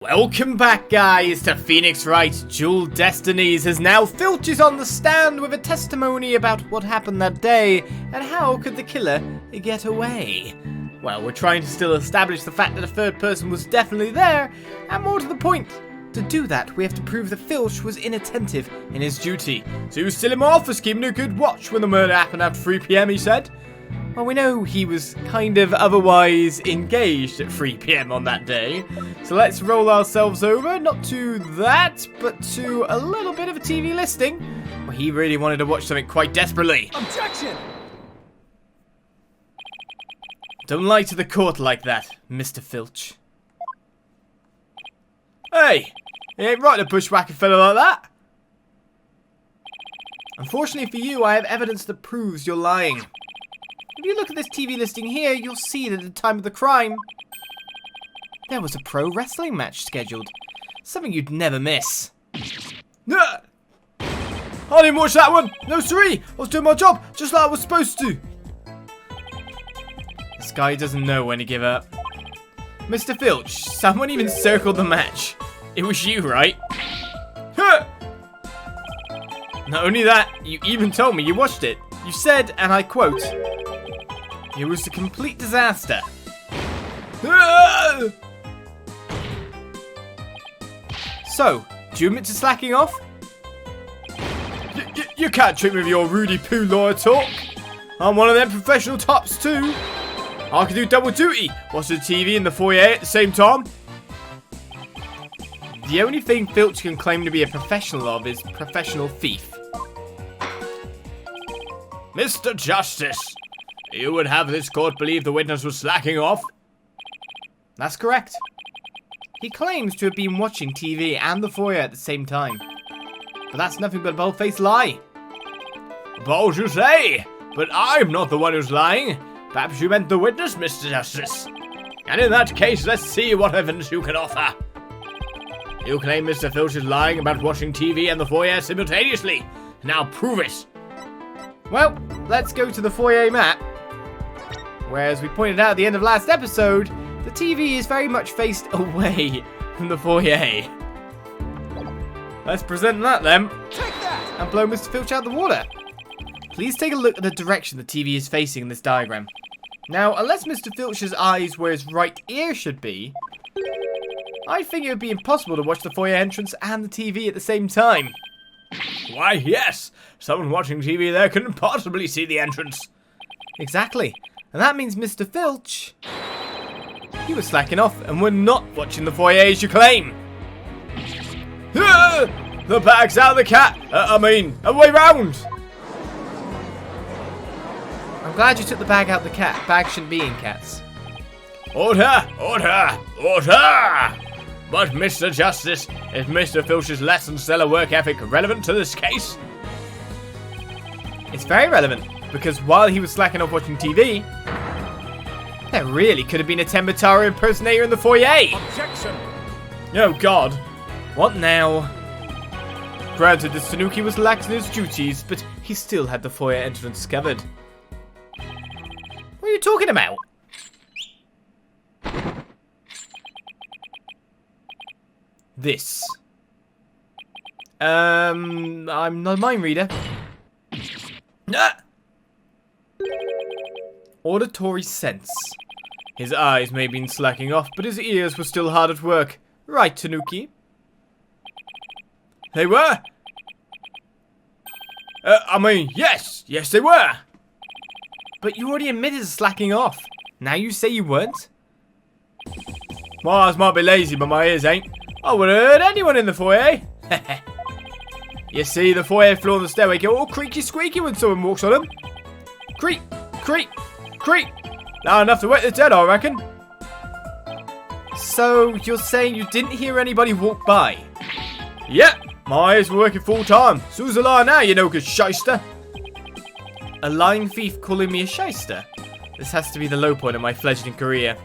Welcome back, guys, to Phoenix Wright Dual Destinies, as now Filch is on the stand with a testimony about what happened that day and how could the killer get away. Well, we're trying to still establish the fact that a third person was definitely there, and more to the point, to do that we have to prove that Filch was inattentive in his duty. So he was still in my office keeping a good watch when the murder happened after 3 PM, he said. Well, we know he was kind of otherwise engaged at 3 PM on that day. So let's roll ourselves over, not to that, but to a little bit of a TV listing, where he really wanted to watch something quite desperately. Objection! Don't lie to the court like that, Mr. Filch. Hey, you ain't right to bushwhack a fellow like that. Unfortunately for you, I have evidence that proves you're lying. If you look at this TV listing here, you'll see that at the time of the crime, there was a pro wrestling match scheduled. Something you'd never miss. I didn't watch that one! No, sorry! I was doing my job, just like I was supposed to! This guy doesn't know when to give up. Mr. Filch, someone even circled the match. It was you, right? Not only that, you even told me you watched it. You said, and I quote, "It was a complete disaster." So, do you admit to slacking off? You can't treat me with your Rudy Poo lawyer talk. I'm one of them professional tops too. I can do double duty, watch the TV in the foyer at the same time. The only thing Filch can claim to be a professional of is professional thief. Mr. Justice, you would have this court believe the witness was slacking off? That's correct. He claims to have been watching TV and the foyer at the same time. But that's nothing but a bold-faced lie. Bold you say, but I'm not the one who's lying. Perhaps you meant the witness, Mr. Justice. And in that case, let's see what evidence you can offer. You claim Mr. Filch is lying about watching TV and the foyer simultaneously. Now prove it. Well, let's go to the foyer map. Whereas we pointed out at the end of last episode, the TV is very much faced away from the foyer. Let's present that then. Take that! And blow Mr. Filch out of the water. Please take a look at the direction the TV is facing in this diagram. Now, unless Mr. Filch's eyes where his right ear should be, I think it would be impossible to watch the foyer entrance and the TV at the same time. Why, yes. Someone watching TV there couldn't possibly see the entrance. Exactly. And that means Mr. Filch, he was slacking off and we're not watching the foyer as you claim. The bag's out of the cat. Other way round. I'm glad you took the bag out of the cat. Bags shouldn't be in cats. Order! Order! Order! But, Mr. Justice, is Mr. Filch's less than stellar work ethic relevant to this case? It's very relevant, because while he was slacking off watching TV, there really could have been a Tembatara impersonator in the foyer. Objection! Oh, God. What now? Granted, the Tanuki was lax in his duties, but he still had the foyer entrance covered. What are you talking about? This. I'm not a mind reader. Auditory sense. His eyes may have been slacking off, but his ears were still hard at work. Right, Tanuki? They were? Yes. Yes, they were. But you already admitted to slacking off. Now you say you weren't? My eyes might be lazy, but my ears ain't. I would have heard anyone in the foyer. You see, the foyer floor and the stairway get all creaky squeaky when someone walks on them. Creak, creak, creak. Loud enough to wake the dead, I reckon. So, you're saying you didn't hear anybody walk by? Yep, my ears were working full time. So who's a liar now, you know, good shyster? A lying thief calling me a shyster? This has to be the low point of my fledgling career.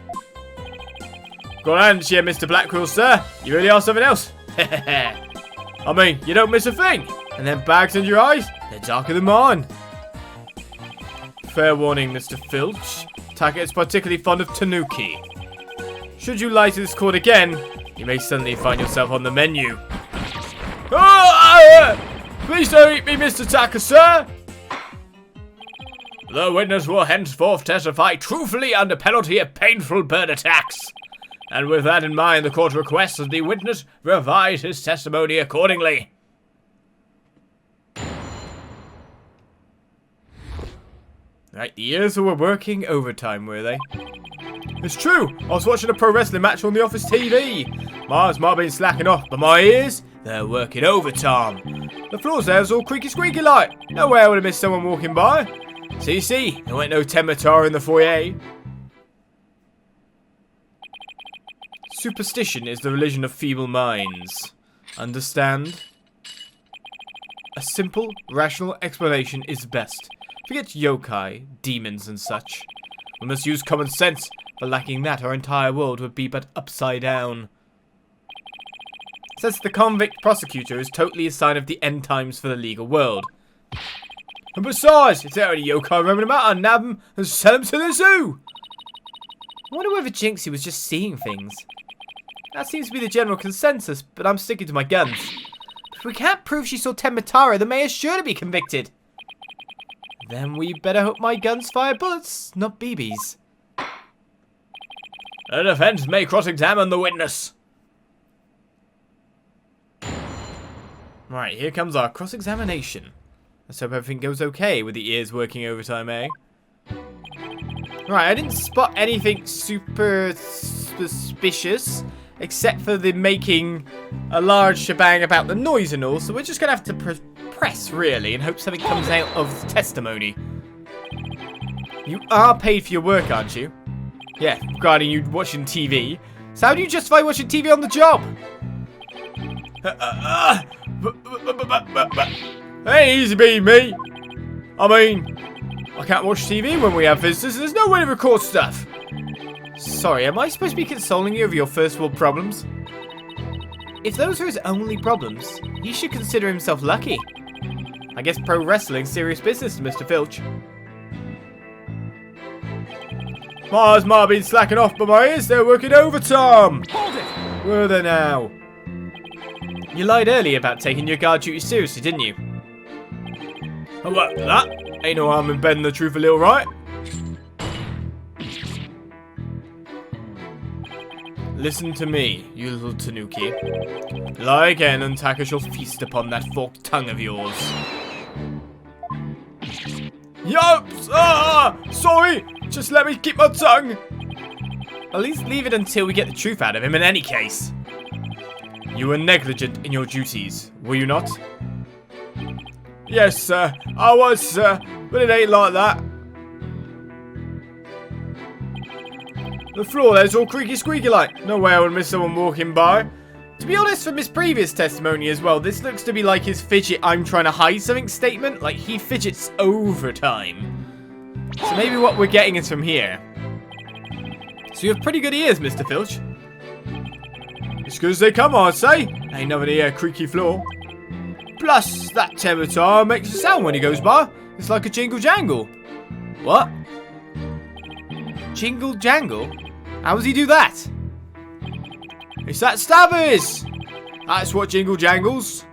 Got hands here, Mr. Blackquill, sir. You really are something else. You don't miss a thing. And then bags under your eyes, they're darker than mine. Fair warning, Mr. Filch. Tackett is particularly fond of Tanuki. Should you lie to this court again, you may suddenly find yourself on the menu. Oh, please don't eat me, Mr. Tucker, sir! The witness will henceforth testify truthfully under penalty of painful bird attacks. And with that in mind, the court requests that the witness revise his testimony accordingly. Right, the ears were working overtime, were they? It's true! I was watching a pro wrestling match on the office TV. My eyes might have been slacking off, but my ears, they're working overtime. The floors there's all creaky squeaky like. No way I would have missed someone walking by. See, there went no Tematar in the foyer. Superstition is the religion of feeble minds. Understand? A simple, rational explanation is best. Forget yokai, demons and such. We must use common sense, for lacking that our entire world would be but upside down. Says the convict prosecutor is totally a sign of the end times for the legal world. And besides, if there are any yokai roaming about, I'd nab them and sell them to the zoo! I wonder whether Jinxie was just seeing things. That seems to be the general consensus, but I'm sticking to my guns. If we can't prove she saw Tematara, the mayor's sure to be convicted. Then we better hope my guns fire bullets, not BBs. The defense may cross-examine the witness. Right, here comes our cross-examination. Let's hope everything goes okay with the ears working overtime, eh? Right, I didn't spot anything super suspicious, except for the making a large shebang about the noise and all, so we're just going to have to press, really, and hope something comes out of the testimony. You are paid for your work, aren't you? Yeah, regarding you watching TV. So how do you justify watching TV on the job? Hey, easy be me. I mean, I can't watch TV when we have visitors. There's no way to record stuff. Sorry, am I supposed to be consoling you over your first world problems? If those are his only problems, he should consider himself lucky. I guess pro wrestling's serious business to Mr. Filch. My eyes might have been slacking off, but my ears, they're working overtime. Hold it! Were they now? You lied earlier about taking your guard duty seriously, didn't you? Oh, what? That? Ain't no harm in bending the truth a little, right? Listen to me, you little tanuki. Lie again and Taka shall feast upon that forked tongue of yours. Yups! Sorry! Just let me keep my tongue! At least leave it until we get the truth out of him in any case. You were negligent in your duties, were you not? Yes, sir. I was, sir. But it ain't like that. The floor there's all creaky squeaky like. No way I would miss someone walking by. To be honest, from his previous testimony as well, this looks to be like his fidget I'm trying to hide something statement. Like, he fidgets overtime. So maybe what we're getting is from here. So you have pretty good ears, Mr. Filch. As good as they come, I'd say. Ain't nothing here, creaky floor. Plus, that Tematar makes a sound when he goes by. It's like a jingle jangle. What? Jingle jangle? How does he do that? It's that Stabbers! That's what jingle jangles.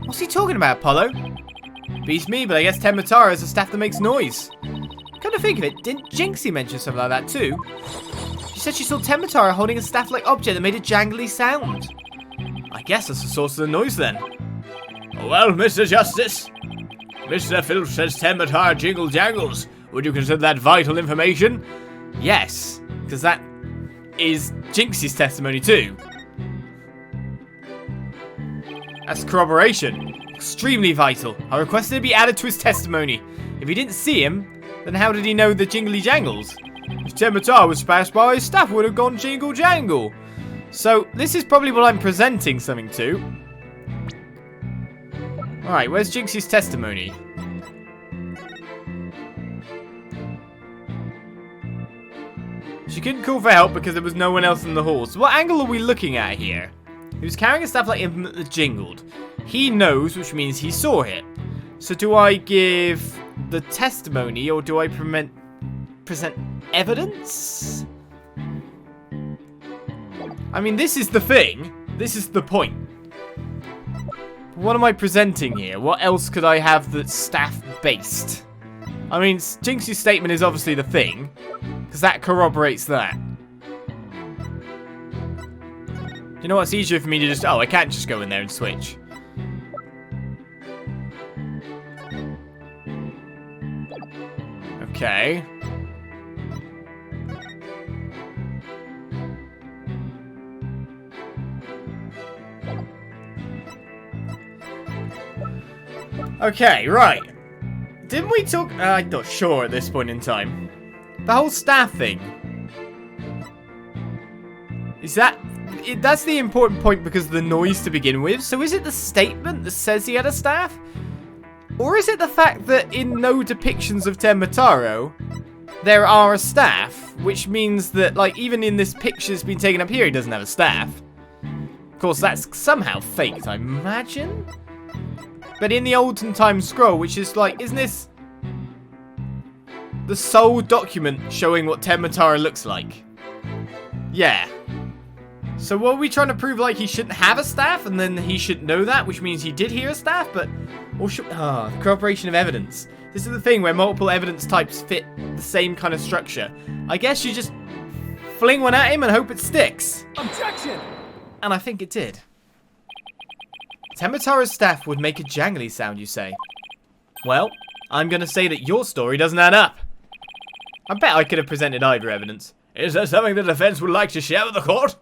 What's he talking about, Apollo? Beats me, but I guess Tematar is a staff that makes noise. Come to think of it, didn't Jinxie mention something like that too? She said she saw Tematar holding a staff-like object that made a jangly sound. I guess that's the source of the noise then. Well, Mr. Justice, Mr. Filch says Tematar jingle jangles. Would you consider that vital information? Yes, because that is Jinxie's testimony too. That's corroboration. Extremely vital. I requested it be added to his testimony. If he didn't see him, then how did he know the jingly jangles? If Tematar was passed by, his staff would have gone jingle jangle. So, this is probably what I'm presenting something to. Alright, where's Jinxie's testimony? She couldn't call for help because there was no one else in the hall. So what angle are we looking at here? He was carrying a staff-like implement that jingled. He knows, which means he saw it. So do I give the testimony or do I present evidence? I mean, this is the thing. This is the point. What am I presenting here? What else could I have that's staff-based? I mean, Jinx's statement is obviously the thing, because that corroborates that. You know what's easier for me to just... Oh, I can't just go in there and switch. Okay. Okay, right. Didn't we talk... I'm not sure at this point in time. The whole staff thing. Is that... That's the important point because of the noise to begin with. So is it the statement that says he had a staff? Or is it the fact that in no depictions of Temmataro, there are a staff? Which means that, like, even in this picture that's been taken up here, he doesn't have a staff. Of course, that's somehow faked, I imagine? But in the olden time scroll, which is like, isn't this the sole document showing what Temmataro looks like? Yeah. So what are we trying to prove? Like he shouldn't have a staff, and then he should know that, which means he did hear a staff, but... Or should... the corroboration of evidence. This is the thing where multiple evidence types fit the same kind of structure. I guess you just fling one at him and hope it sticks. Objection! And I think it did. Temmataro's staff would make a jangly sound, you say? Well, I'm going to say that your story doesn't add up. I bet I could have presented either evidence. Is there something the defense would like to share with the court?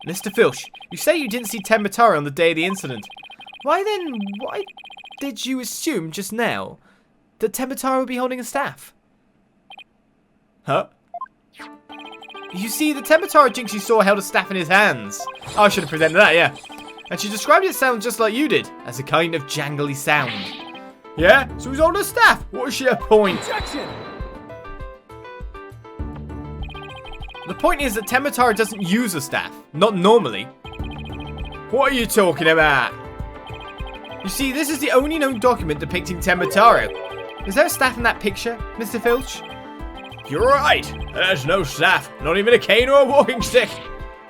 Mr. Filch, you say you didn't see Temmataro on the day of the incident. Why did you assume just now that Temmataro would be holding a staff? Huh? You see, the Temmataro Jinx you saw held a staff in his hands. Oh, I should have presented that, yeah. And she described it sound just like you did, as a kind of jangly sound. Yeah? So he's holding a staff. What is your point? Objection! The point is that Temmataro doesn't use a staff. Not normally. What are you talking about? You see, this is the only known document depicting Temmataro. Is there a staff in that picture, Mr. Filch? You're right. There's no staff. Not even a cane or a walking stick.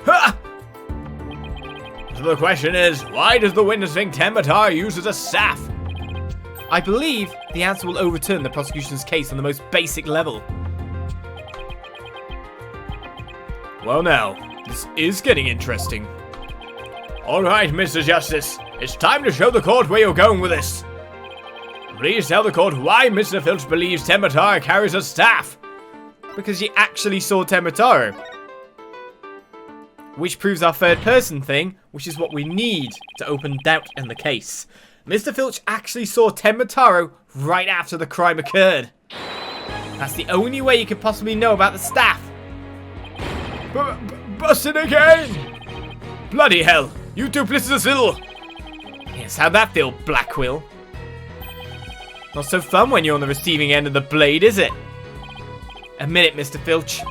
Ha! So the question is, why does the witness think Temmataro uses a staff? I believe the answer will overturn the prosecution's case on the most basic level. Well now, this is getting interesting. Alright, Mr. Justice, it's time to show the court where you're going with this. Please tell the court why Mr. Filch believes Temmataro carries a staff. Because he actually saw Temmataro. Which proves our third person thing, which is what we need to open doubt in the case. Mr. Filch actually saw Temmataro right after the crime occurred. That's the only way you could possibly know about the staff. Busted again! Bloody hell, you duplicitous little... Yes, how'd that feel, Blackwill? Not so fun when you're on the receiving end of the blade, is it? Admit it, Mr. Filch.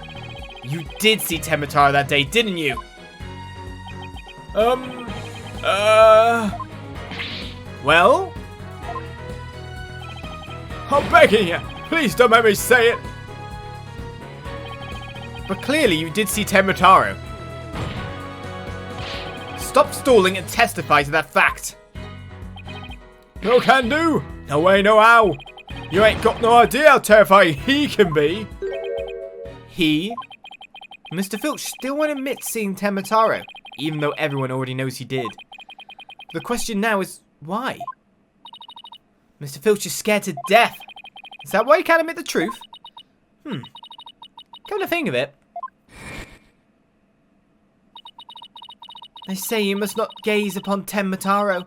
You did see Temmataro that day, didn't you? Well? I'm begging you, please don't make me say it. But clearly you did see Temmataro. Stop stalling and testify to that fact. No can do. No way, no how. You ain't got no idea how terrifying he can be. He? Mr. Filch still won't admit seeing Temmataro, even though everyone already knows he did. The question now is, why? Mr. Filch is scared to death. Is that why he can't admit the truth? Come to think of it. They say you must not gaze upon Temmataro,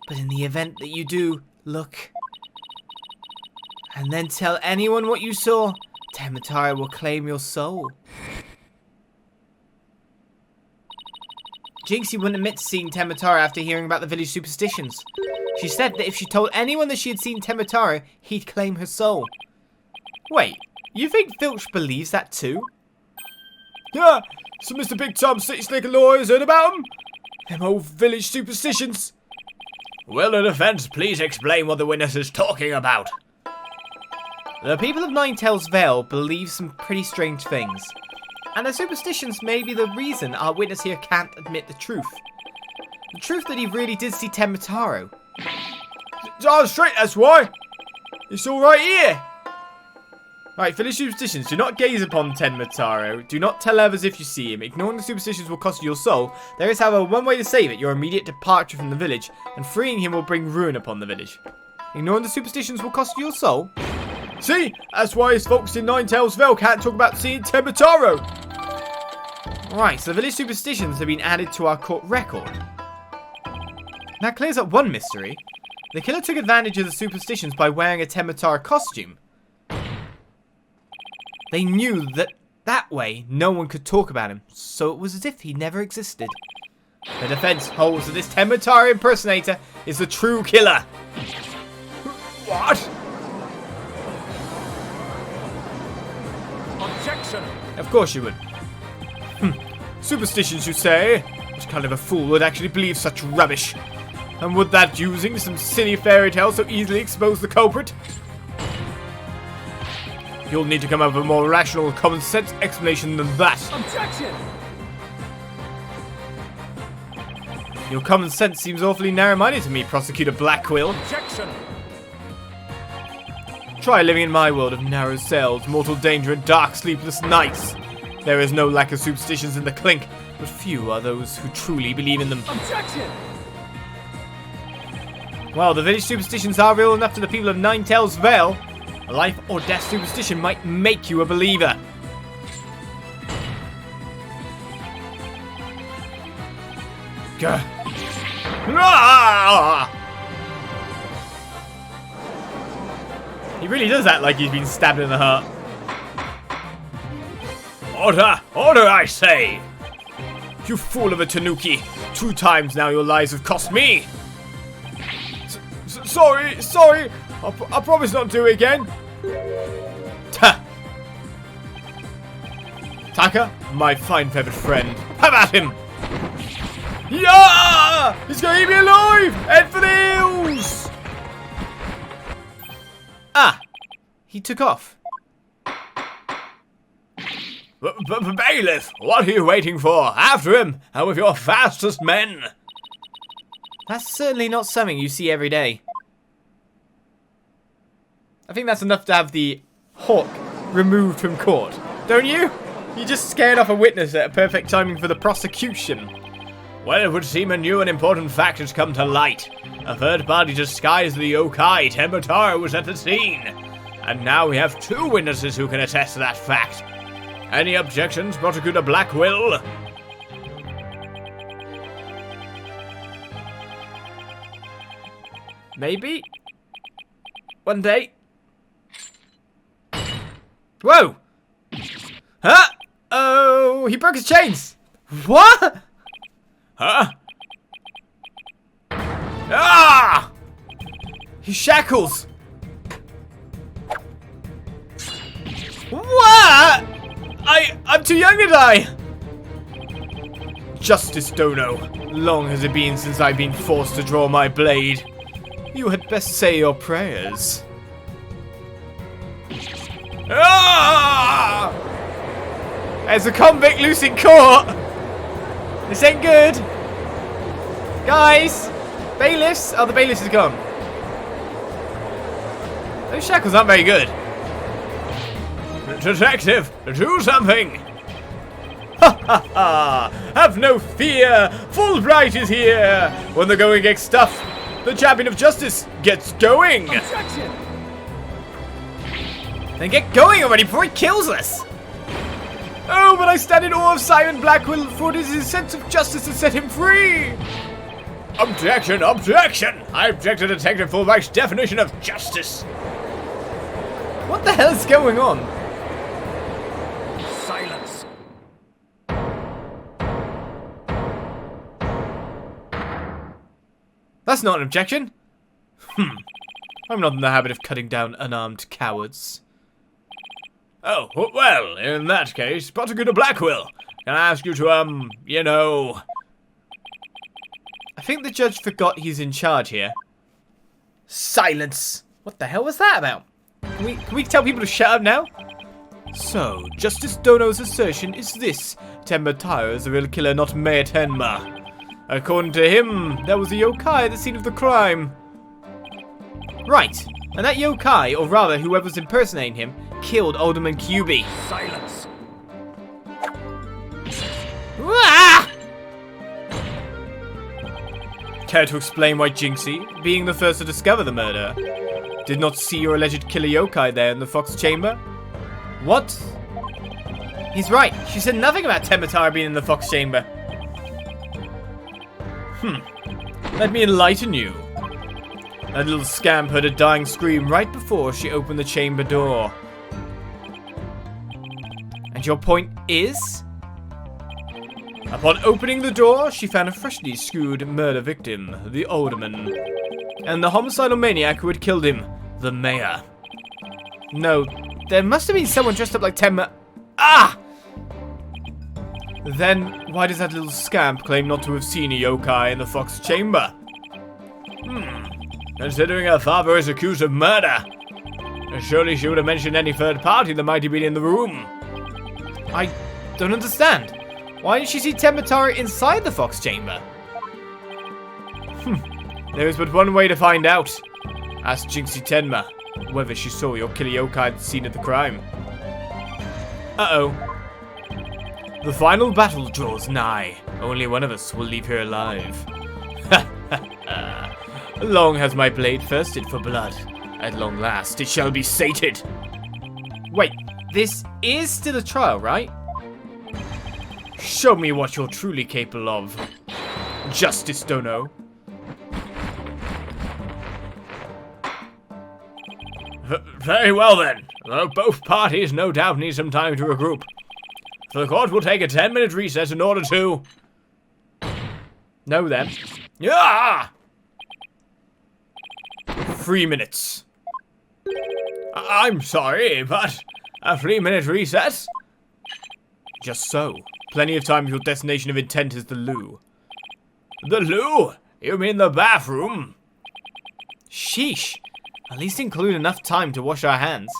but in the event that you do, look. And then tell anyone what you saw, Temmataro will claim your soul. Jinxie wouldn't admit to seeing Temmataro after hearing about the village superstitions. She said that if she told anyone that she had seen Temmataro, he'd claim her soul. Wait, you think Filch believes that too? Yeah, so Mr. Big Tom City Slicker lawyers heard about him? Them old village superstitions. Will the defense please explain what the witness is talking about? The people of Ninetales Vale believe some pretty strange things. And the superstitions may be the reason our witness here can't admit the truth. The truth that he really did see Temataro. Darn straight, that's why. It's all right here. Right, for the superstitions, do not gaze upon Temataro. Do not tell others if you see him. Ignoring the superstitions will cost you your soul. There is, however, one way to save it, your immediate departure from the village, and freeing him will bring ruin upon the village. Ignoring the superstitions will cost you your soul. See, that's why his folks in Ninetales can't talk about seeing Temataro. Right, so the village superstitions have been added to our court record. That clears up one mystery. The killer took advantage of the superstitions by wearing a Temataro costume. They knew that way no one could talk about him, so it was as if he never existed. The defense holds that this Temataro impersonator is the true killer. What? Objection! Of course you would. Superstitions, you say? What kind of a fool would actually believe such rubbish? And would that using some silly fairy tale so easily expose the culprit? You'll need to come up with a more rational, common sense explanation than that. Objection! Your common sense seems awfully narrow-minded to me, Prosecutor Blackquill. Objection! Try living in my world of narrow cells, mortal danger, and dark, sleepless nights. There is no lack of superstitions in the clink, but few are those who truly believe in them. Objection! Well, the village superstitions are real enough to the people of Ninetales Vale. A life or death superstition might make you a believer. Gah. Ah! He really does act like he's been stabbed in the heart. Order! Order, I say! You fool of a Tanuki! 2 times now your lies have cost me! Sorry! I promise not to do it again! Ta! Taka, my fine feathered friend, have at him! Yeah! He's gonna eat me alive! Head for the hills! Ah! He took off. Bailiff, what are you waiting for? After him, and with your fastest men! That's certainly not something you see every day. I think that's enough to have the hawk removed from court. Don't you? You just scared off a witness at a perfect timing for the prosecution. Well, it would seem a new and important fact has come to light. A third party disguised the yokai Temataro was at the scene. And now we have 2 witnesses who can attest to that fact. Any objections, Prosecutor Blackquill? Maybe? One day? Whoa! Huh? Oh, he broke his chains! What? Huh? Ah! His shackles! What? I'm too young to die! Justice Dono, long has it been since I've been forced to draw my blade. You had best say your prayers. Ah! There's a convict loose in court! This ain't good! Guys! Bailiffs! Oh, the bailiffs is gone. Those shackles aren't very good. Detective, do something! Ha ha ha! Have no fear! Fulbright is here! When the going gets tough, the champion of justice gets going! Objection! Then get going already before he kills us! Oh, but I stand in awe of Simon Blackquill, for it is his sense of justice to set him free! Objection! Objection! I object to Detective Fulbright's definition of justice! What the hell is going on? Silence! That's not an objection. I'm not in the habit of cutting down unarmed cowards. Oh, well, in that case, Prosecutor Blackquill, can I ask you to, you know... I think the judge forgot he's in charge here. Silence! What the hell was that about? Can we tell people to shut up now? So, Justice Dono's assertion is this. Tenma Taro is the real killer, not Mayor Tenma. According to him, there was a yokai at the scene of the crime. Right, and that yokai, or rather whoever was impersonating him, killed Alderman QB. Silence. Ah! Care to explain why Jinxie, being the first to discover the murder, did not see your alleged killer yokai there in the Fox chamber? What? He's right. She said nothing about Tenma Taro being in the Fox chamber. Let me enlighten you. That little scamp heard a dying scream right before she opened the chamber door. And your point is? Upon opening the door, she found a freshly screwed murder victim, the alderman, and the homicidal maniac who had killed him, the mayor. No, there must have been someone dressed up like Tenma. Ah! Then, why does that little scamp claim not to have seen a yokai in the Fox chamber? Considering her father is accused of murder, surely she would have mentioned any third party that might have been in the room. I don't understand. Why did she see Tenma Taro inside the Fox chamber? There is but one way to find out. Ask Jinxie Tenma whether she saw your killer yokai at the scene of the crime. Uh-oh. The final battle draws nigh. Only one of us will leave here alive. Long has my blade thirsted for blood. At long last, it shall be sated. Wait, this is still a trial, right? Show me what you're truly capable of, Justice Dono. Very well then. Both parties no doubt need some time to regroup. So the court will take a 10-minute recess in order to... Know them. Yeah! 3 minutes. I'm sorry, but a 3-minute recess? Just so. Plenty of time if your destination of intent is the loo. The loo? You mean the bathroom? Sheesh. At least include enough time to wash our hands.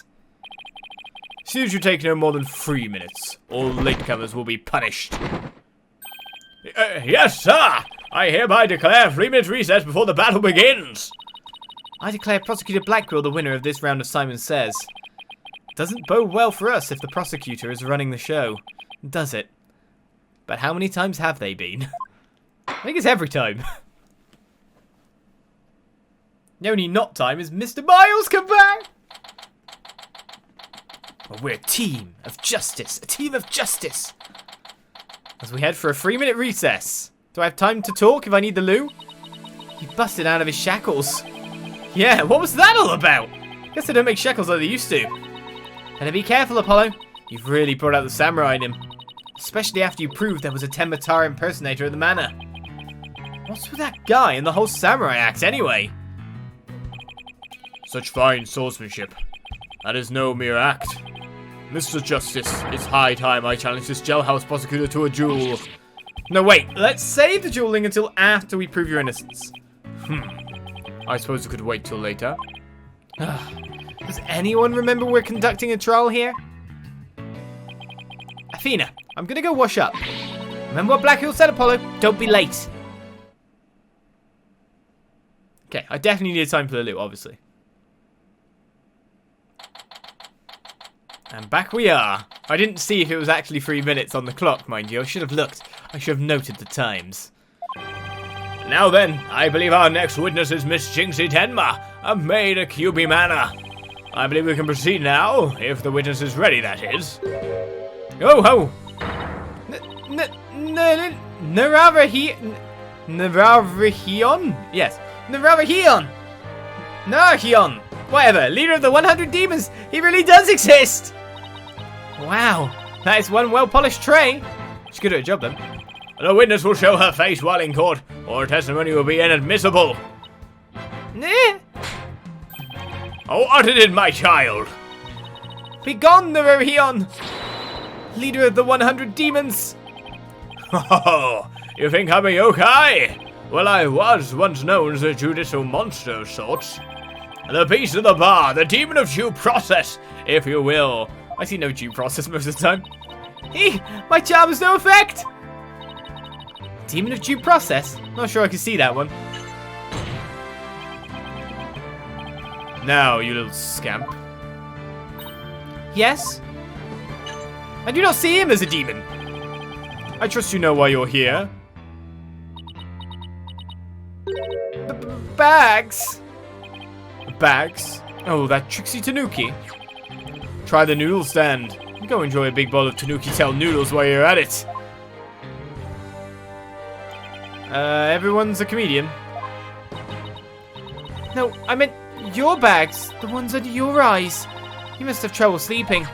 See that you take no more than 3 minutes. All latecomers will be punished. Yes, sir! I hereby declare a 3-minute recess before the battle begins! I declare Prosecutor Blackgrill the winner of this round of Simon Says. Doesn't bode well for us if the prosecutor is running the show, does it? But how many times have they been? I think it's every time. The only not time is Mr. Miles come back! Well, we're a team of justice. A team of justice. As we head for a 3-minute recess. Do I have time to talk if I need the loo? He busted out of his shackles. Yeah, what was that all about? Guess they don't make shackles like they used to. Better be careful, Apollo. You've really brought out the samurai in him. Especially after you proved there was a Tenma Taro impersonator at the manor. What's with that guy and the whole samurai act anyway? Such fine swordsmanship. That is no mere act. Mr. Justice, it's high time I challenge this jailhouse prosecutor to a duel. No, wait. Let's save the dueling until after we prove your innocence. I suppose it could wait till later. Does anyone remember we're conducting a trial here? Athena, I'm gonna go wash up. Remember what Blackhill said, Apollo? Don't be late. Okay, I definitely need time for the loo, obviously. And back we are. I didn't see if it was actually 3 minutes on the clock, mind you. I should have looked. I should have noted the times. Now then, I believe our next witness is Miss Jinxie Tenma, a maid at QB Manor. I believe we can proceed now, if the witness is ready, that is. Oh ho! Naravihion? Yes. Naravihion! Narahion! Whatever, leader of the 100 demons! He really does exist! Wow, that is one well-polished tray. She's good at her job, then. The witness will show her face while in court, or her testimony will be inadmissible. What is it, my child? Begone, Narahion! Leader of the 100 demons! Oh, you think I'm a yokai? Well, I was once known as a judicial monster of sorts. The beast of the bar, the demon of due process, if you will. I see no due process most of the time. My charm has no effect! Demon of due process? Not sure I can see that one. Now, you little scamp. Yes? I do not see him as a demon. I trust you know why you're here. Bags? Bags? Oh, that tricksy tanuki. Try the noodle stand. Go enjoy a big bowl of tanuki-tail noodles while you're at it. Everyone's a comedian. No, I meant your bags. The ones under your eyes. You must have trouble sleeping.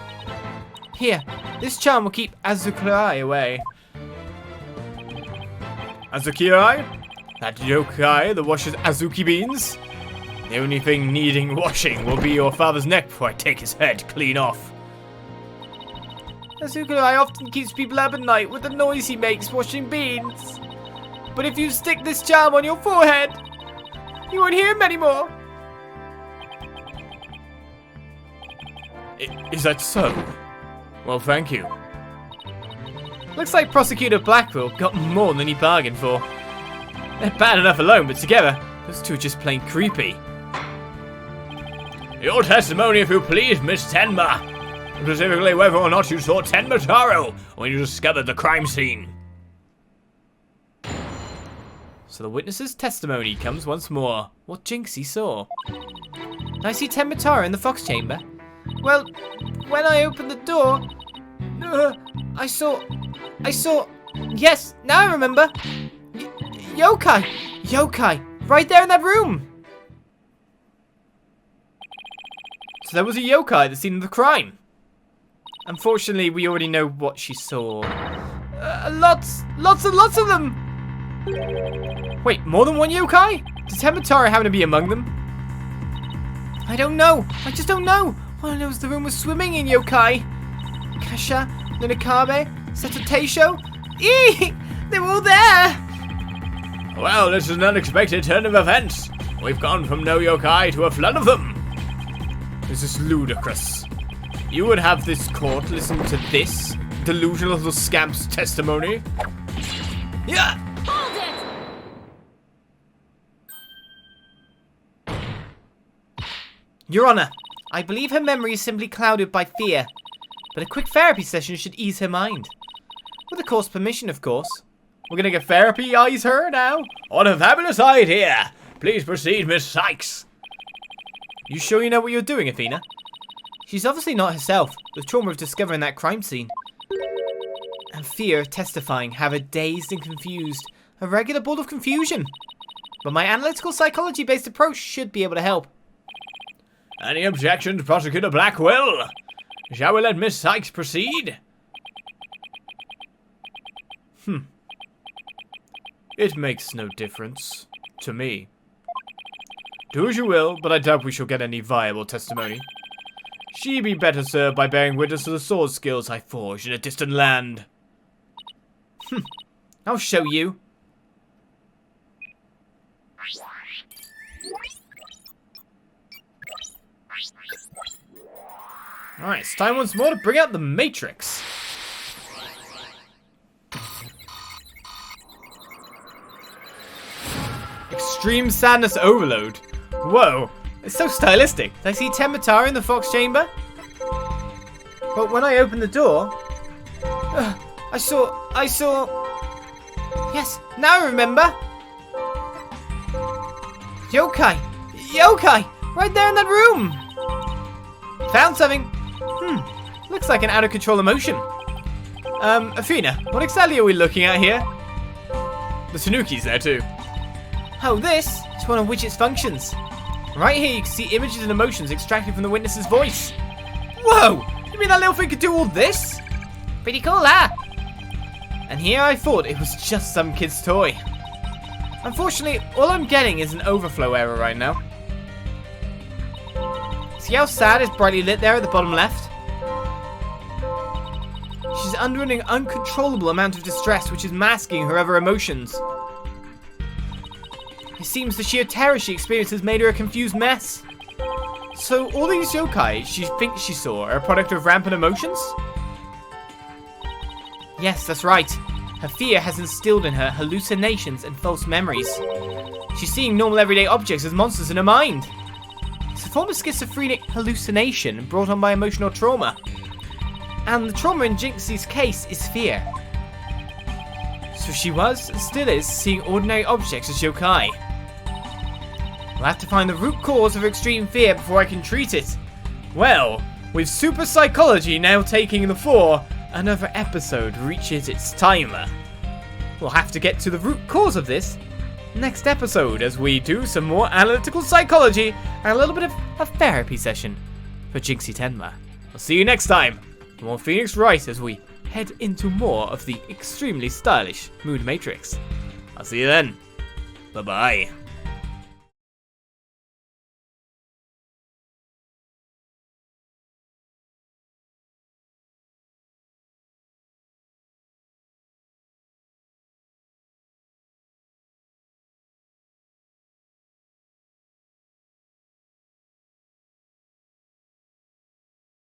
Here, this charm will keep Azukirai away. Azukirai? That yokai that washes Azuki beans? The only thing needing washing will be your father's neck before I take his head clean off. Azukirai often keeps people up at night with the noise he makes washing beans. But if you stick this charm on your forehead, you won't hear him anymore. Is that so? Well, thank you. Looks like Prosecutor Blackwell got more than he bargained for. They're bad enough alone, but together, those two are just plain creepy. Your testimony, if you please, Miss Tenma. Specifically, whether or not you saw Tenma Taro when you discovered the crime scene. So the witness's testimony comes once more. What Jinx he saw. I see Tenma Taro in the fox chamber. Well, when I opened the door, I saw, yes, now I remember. Yokai, right there in that room. So there was a yokai at the scene of the crime. Unfortunately, we already know what she saw. Lots of them. Wait, more than one yokai? Does Tenma Taro happen to be among them? I don't know. I just don't know. All I know is the room was swimming in yokai. Kasha, Ninakabe, Satoteisho. Eee! They were all there! Well, this is an unexpected turn of events. We've gone from no yokai to a flood of them. This is ludicrous. You would have this court listen to this delusional little scamp's testimony? Yeah! Hold it! Your Honor, I believe her memory is simply clouded by fear, but a quick therapy session should ease her mind. With the court's permission, of course. We're gonna get therapy, eyes her now? What a fabulous idea! Please proceed, Miss Cykes. You sure you know what you're doing, Athena? She's obviously not herself. The trauma of discovering that crime scene. And fear of testifying have her dazed and confused. A regular ball of confusion. But my analytical psychology-based approach should be able to help. Any objections, Prosecutor Blackwell? Shall we let Miss Cykes proceed? It makes no difference. To me. Do as you will, but I doubt we shall get any viable testimony. She be better served by bearing witness to the sword skills I forged in a distant land. I'll show you. Alright, it's time once more to bring out the Matrix. Extreme sadness overload. Whoa, it's so stylistic. Did I see Tenma Taro in the fox chamber? But when I opened the door, I saw. Yes, now I remember. Yokai, right there in that room. Found something. Looks like an out of control emotion. Athena, what exactly are we looking at here? The Tanuki's there too. Oh, this is one of Widget's functions. Right here you can see images and emotions extracted from the witness's voice. Whoa! You mean that little thing could do all this? Pretty cool, huh? And here I thought it was just some kid's toy. Unfortunately, all I'm getting is an overflow error right now. See how sad is brightly lit there at the bottom left? She's under an uncontrollable amount of distress which is masking her other emotions. It seems the sheer terror she experiences made her a confused mess. So all these yokai she thinks she saw are a product of rampant emotions? Yes, that's right. Her fear has instilled in her hallucinations and false memories. She's seeing normal everyday objects as monsters in her mind. It's a form of schizophrenic hallucination brought on by emotional trauma. And the trauma in Jinx's case is fear. So she was, and still is, seeing ordinary objects as yokai. We'll have to find the root cause of her extreme fear before I can treat it. Well, with super psychology now taking the fore, another episode reaches its timer. We'll have to get to the root cause of this next episode as we do some more analytical psychology and a little bit of a therapy session for Jinxie Tenma. I'll see you next time for more Phoenix Wright as we head into more of the extremely stylish Mood Matrix. I'll see you then. Bye-bye.